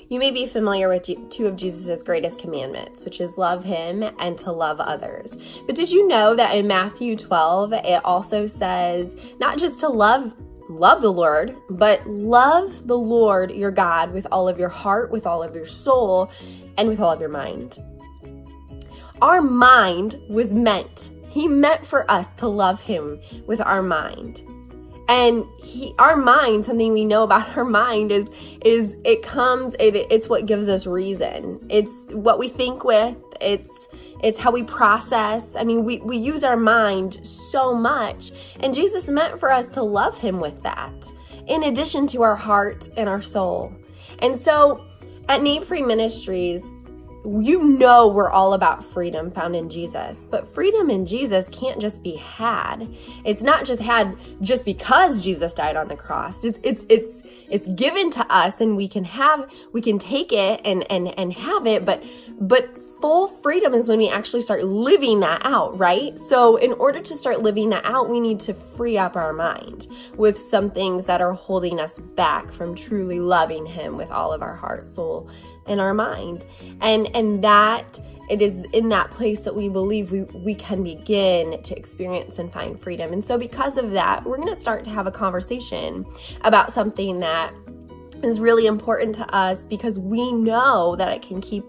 You may be familiar with two of Jesus' greatest commandments, which is love him and to love others. But did you know that in Matthew 12, it also says not just to love the Lord, but love the Lord your God with all of your heart, with all of your soul, and with all of your mind. Our mind was meant. He meant for us to love him with our mind. And our mind, something we know about our mind is it's what gives us reason. It's what we think with. It's how we process. I mean, we use our mind so much. And Jesus meant for us to love him with that, in addition to our heart and our soul. And so at Nate Free Ministries, we're all about freedom found in Jesus, but freedom in Jesus can't just be had. It's not just had just because Jesus died on the cross. It's given to us, and we can take it and have it, but full freedom is when we actually start living that out, right? So in order to start living that out, we need to free up our mind with some things that are holding us back from truly loving him with all of our heart, soul, and our mind. And that it is in that place that we believe we can begin to experience and find freedom. And so because of that, we're going to start to have a conversation about something that is really important to us, because we know that it can keep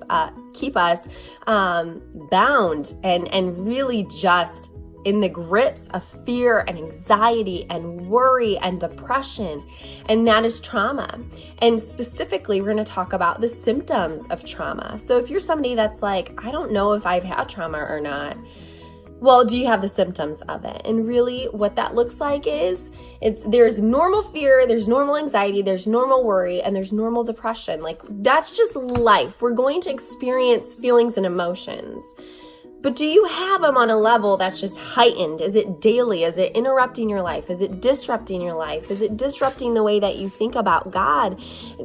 us bound and really just in the grips of fear and anxiety and worry and depression, and that is trauma. And specifically, we're going to talk about the symptoms of trauma. So if you're somebody that's like, I don't know if I've had trauma or not, well, do you have the symptoms of it? And really what that looks like is there's normal fear, there's normal anxiety, there's normal worry, and there's normal depression. Like, that's just life. We're going to experience feelings and emotions. But do you have them on a level that's just heightened? Is it daily? Is it interrupting your life? Is it disrupting your life? Is it disrupting the way that you think about God?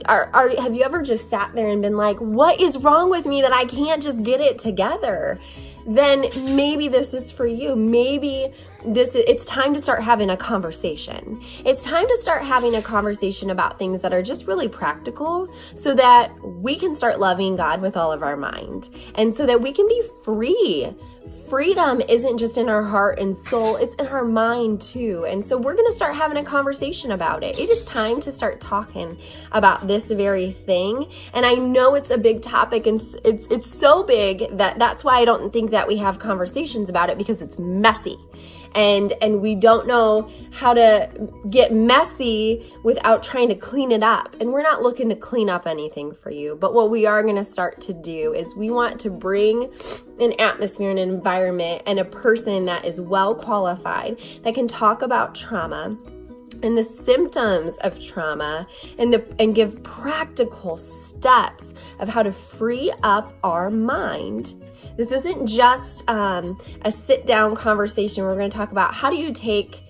Have you ever just sat there and been like, what is wrong with me that I can't just get it together? Then maybe this is for you. Maybe it's time to start having a conversation. It's time to start having a conversation about things that are just really practical, so that we can start loving God with all of our mind, and so that we can be free. Freedom isn't just in our heart and soul, it's in our mind too. And so we're going to start having a conversation about it. It is time to start talking about this very thing. And I know it's a big topic, and it's so big that's why I don't think that we have conversations about it, because it's messy. And we don't know how to get messy without trying to clean it up. And we're not looking to clean up anything for you. But what we are going to start to do is we want to bring an atmosphere and an environment and a person that is well qualified, that can talk about trauma and the symptoms of trauma, and give practical steps of how to free up our mind. This isn't just a sit-down conversation. We're going to talk about how do you take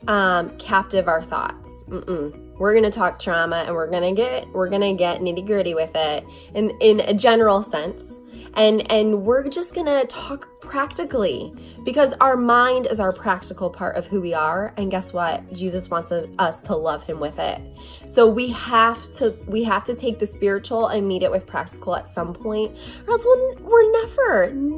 captive our thoughts. We're going to talk trauma, and we're going to get nitty-gritty with it in a general sense. And we're just going to talk practically, because our mind is our practical part of who we are. And guess what? Jesus wants us to love him with it. So we have to take the spiritual and meet it with practical at some point, or else we're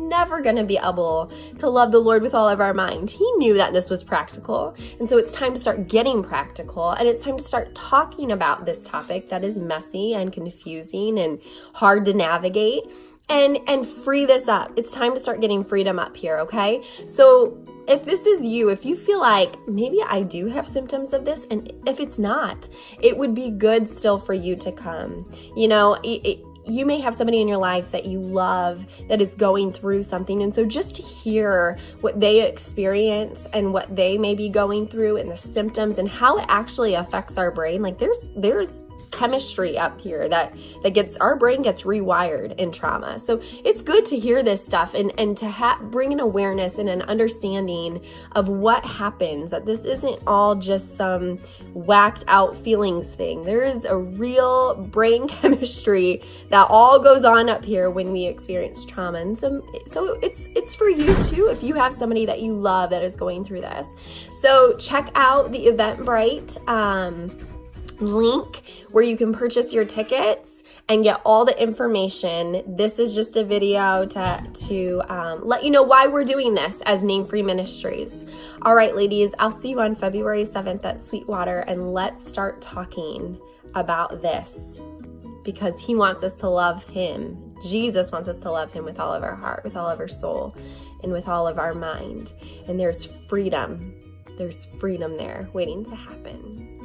never going to be able to love the Lord with all of our mind. He knew that this was practical. And so it's time to start getting practical, and it's time to start talking about this topic that is messy and confusing and hard to navigate. And free this up. It's time to start getting freedom up here, okay? So if this is you, if you feel like maybe I do have symptoms of this, and if it's not, it would be good still for you to come. You know, you may have somebody in your life that you love that is going through something. And so just to hear what they experience and what they may be going through, and the symptoms and how it actually affects our brain, like there's chemistry up here that gets, our brain gets rewired in trauma. So it's good to hear this stuff and to bring an awareness and an understanding of what happens, that this isn't all just some whacked out feelings thing. There is a real brain chemistry that all goes on up here when we experience trauma. And so it's for you too, if you have somebody that you love that is going through this. So check out the Eventbrite link where you can purchase your tickets and get all the information. This is just a video to let you know why we're doing this as Name Free Ministries. All right, ladies, I'll see you on February 7th at Sweetwater, and let's start talking about this, because he wants us to love him. Jesus wants us to love him with all of our heart, with all of our soul, and with all of our mind. And there's freedom. There's freedom there waiting to happen.